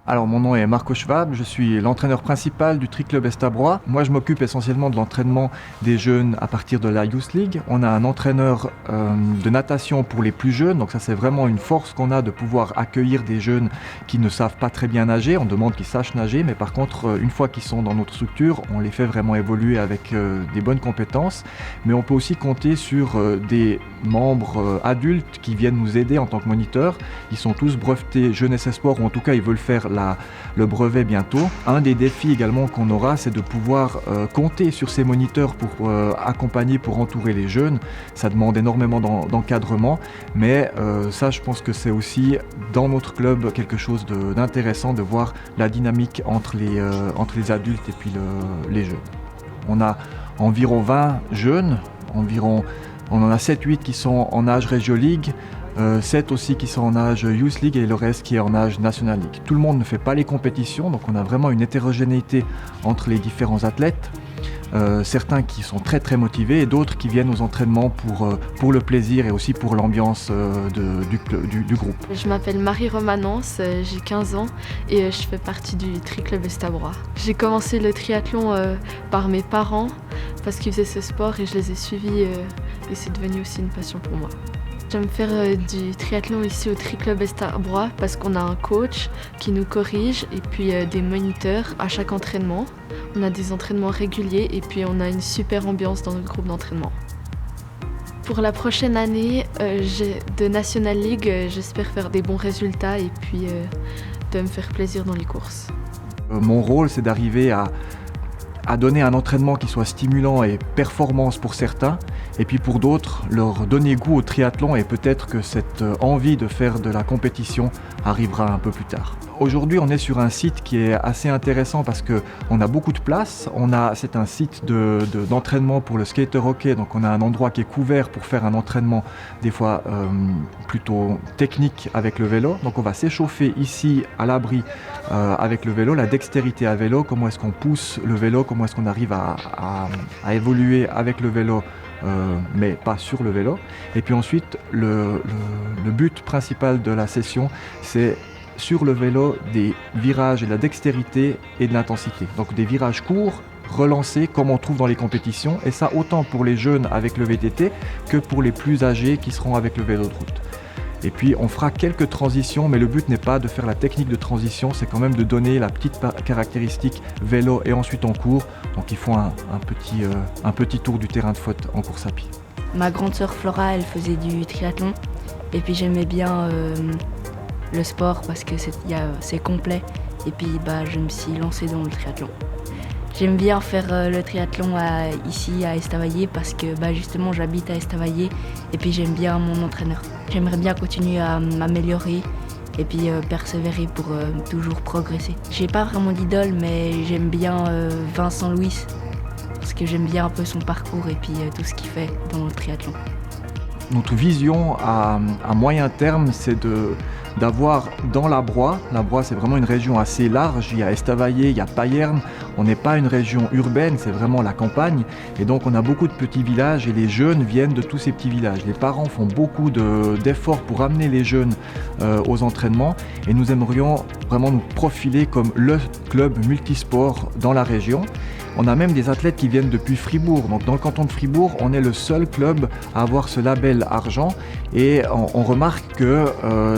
Alors mon nom est Marco Schwab, je suis l'entraîneur principal du Tri-Club Estabrois. Moi je m'occupe essentiellement de l'entraînement des jeunes à partir de la Youth League. On a un entraîneur de natation pour les plus jeunes, donc ça c'est vraiment une force qu'on a de pouvoir accueillir des jeunes qui ne savent pas très bien nager. On demande qu'ils sachent nager, mais par contre une fois qu'ils sont dans notre structure, on les fait vraiment évoluer avec des bonnes compétences. Mais on peut aussi compter sur des membres adultes qui viennent nous aider en tant que moniteurs. Ils sont tous brevetés Jeunesse et Sport, ou en tout cas ils veulent faire le brevet bientôt. Un des défis également qu'on aura, c'est de pouvoir compter sur ces moniteurs pour accompagner, pour entourer les jeunes. Ça demande énormément d'encadrement, mais ça je pense que c'est aussi dans notre club quelque chose d'intéressant de voir la dynamique entre les adultes et puis les jeunes. On a environ 20 jeunes, on en a 7-8 qui sont en âge Regio League, 7 aussi qui sont en âge Youth League et le reste qui est en âge National League. Tout le monde ne fait pas les compétitions, donc on a vraiment une hétérogénéité entre les différents athlètes. Certains qui sont très très motivés et d'autres qui viennent aux entraînements pour le plaisir et aussi pour l'ambiance du groupe. Je m'appelle Marie Romanence, j'ai 15 ans et je fais partie du Tri-Club Estabrois. J'ai commencé le triathlon par mes parents parce qu'ils faisaient ce sport et je les ai suivis et c'est devenu aussi une passion pour moi. J'aime faire du triathlon ici au Tri-Club Estabrois parce qu'on a un coach qui nous corrige et puis des moniteurs à chaque entraînement. On a des entraînements réguliers et puis on a une super ambiance dans notre groupe d'entraînement. Pour la prochaine année de National League, j'espère faire des bons résultats et puis de me faire plaisir dans les courses. Mon rôle, c'est d'arriver à donner un entraînement qui soit stimulant et performance pour certains, et puis pour d'autres, leur donner goût au triathlon et peut-être que cette envie de faire de la compétition arrivera un peu plus tard. Aujourd'hui, on est sur un site qui est assez intéressant parce qu'on a beaucoup de place. C'est un site d'entraînement pour le skater hockey, donc on a un endroit qui est couvert pour faire un entraînement des fois plutôt technique avec le vélo. Donc on va s'échauffer ici à l'abri avec le vélo, la dextérité à vélo, comment est-ce qu'on pousse le vélo, comment est-ce qu'on arrive à évoluer avec le vélo. Mais pas sur le vélo. Et puis ensuite, le but principal de la session, c'est sur le vélo des virages et de la dextérité et de l'intensité. Donc des virages courts, relancés comme on trouve dans les compétitions, et ça autant pour les jeunes avec le VTT que pour les plus âgés qui seront avec le vélo de route. Et puis on fera quelques transitions, mais le but n'est pas de faire la technique de transition, c'est quand même de donner la petite caractéristique vélo et ensuite en cours. Donc ils font un petit tour du terrain de foot en course à pied. Ma grande sœur Flora, elle faisait du triathlon et puis j'aimais bien le sport parce que c'est complet et puis je me suis lancée dans le triathlon. J'aime bien faire le triathlon ici à Estavayer parce que justement j'habite à Estavayer et puis j'aime bien mon entraîneur. J'aimerais bien continuer à m'améliorer et puis persévérer pour toujours progresser. J'ai pas vraiment d'idole mais j'aime bien Vincent Louis parce que j'aime bien un peu son parcours et puis tout ce qu'il fait dans le triathlon. Notre vision à moyen terme, c'est d'avoir dans la Broye c'est vraiment une région assez large, il y a Estavayer, il y a Payerne, on n'est pas une région urbaine, c'est vraiment la campagne et donc on a beaucoup de petits villages et les jeunes viennent de tous ces petits villages. Les parents font beaucoup d'efforts pour amener les jeunes aux entraînements et nous aimerions vraiment nous profiler comme le club multisport dans la région. On a même des athlètes qui viennent depuis Fribourg. Donc dans le canton de Fribourg, on est le seul club à avoir ce label argent et on remarque que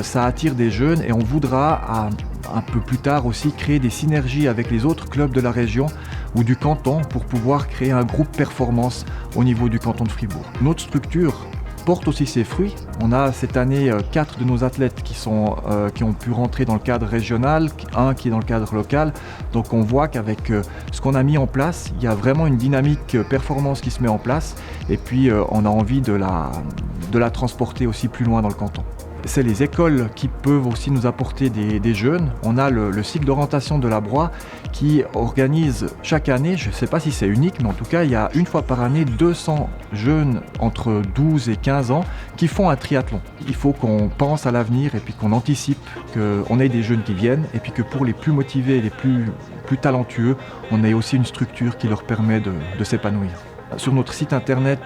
ça attire des jeunes et on voudra un peu plus tard aussi créer des synergies avec les autres clubs de la région ou du canton pour pouvoir créer un groupe performance au niveau du canton de Fribourg. Notre structure porte aussi ses fruits. On a cette année 4 de nos athlètes qui ont pu rentrer dans le cadre régional, un qui est dans le cadre local. Donc on voit qu'avec ce qu'on a mis en place, il y a vraiment une dynamique performance qui se met en place et puis on a envie de la transporter aussi plus loin dans le canton. C'est les écoles qui peuvent aussi nous apporter des jeunes. On a le cycle d'orientation de la Broye qui organise chaque année, je ne sais pas si c'est unique, mais en tout cas il y a une fois par année 200 jeunes entre 12 et 15 ans qui font un triathlon. Il faut qu'on pense à l'avenir et puis qu'on anticipe qu'on ait des jeunes qui viennent et puis que pour les plus motivés et les plus talentueux, on ait aussi une structure qui leur permet de s'épanouir. Sur notre site internet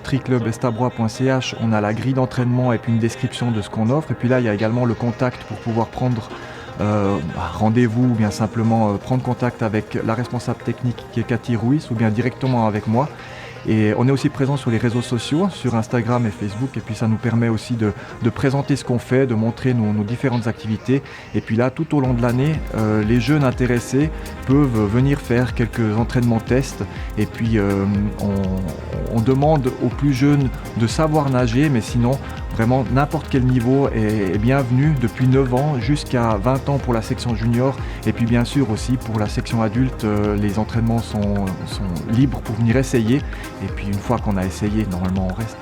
triclubestabrois.ch, on a la grille d'entraînement et puis une description de ce qu'on offre. Et puis là, il y a également le contact pour pouvoir prendre rendez-vous ou bien simplement prendre contact avec la responsable technique qui est Cathy Ruiz ou bien directement avec moi. Et on est aussi présent sur les réseaux sociaux, sur Instagram et Facebook, et puis ça nous permet aussi de présenter ce qu'on fait, de montrer nos différentes activités. Et puis là, tout au long de l'année, les jeunes intéressés peuvent venir faire quelques entraînements tests. Et puis on demande aux plus jeunes de savoir nager, mais sinon, vraiment n'importe quel niveau est bienvenu, depuis 9 ans jusqu'à 20 ans pour la section junior. Et puis bien sûr aussi pour la section adulte, les entraînements sont libres pour venir essayer. Et puis une fois qu'on a essayé, normalement on reste.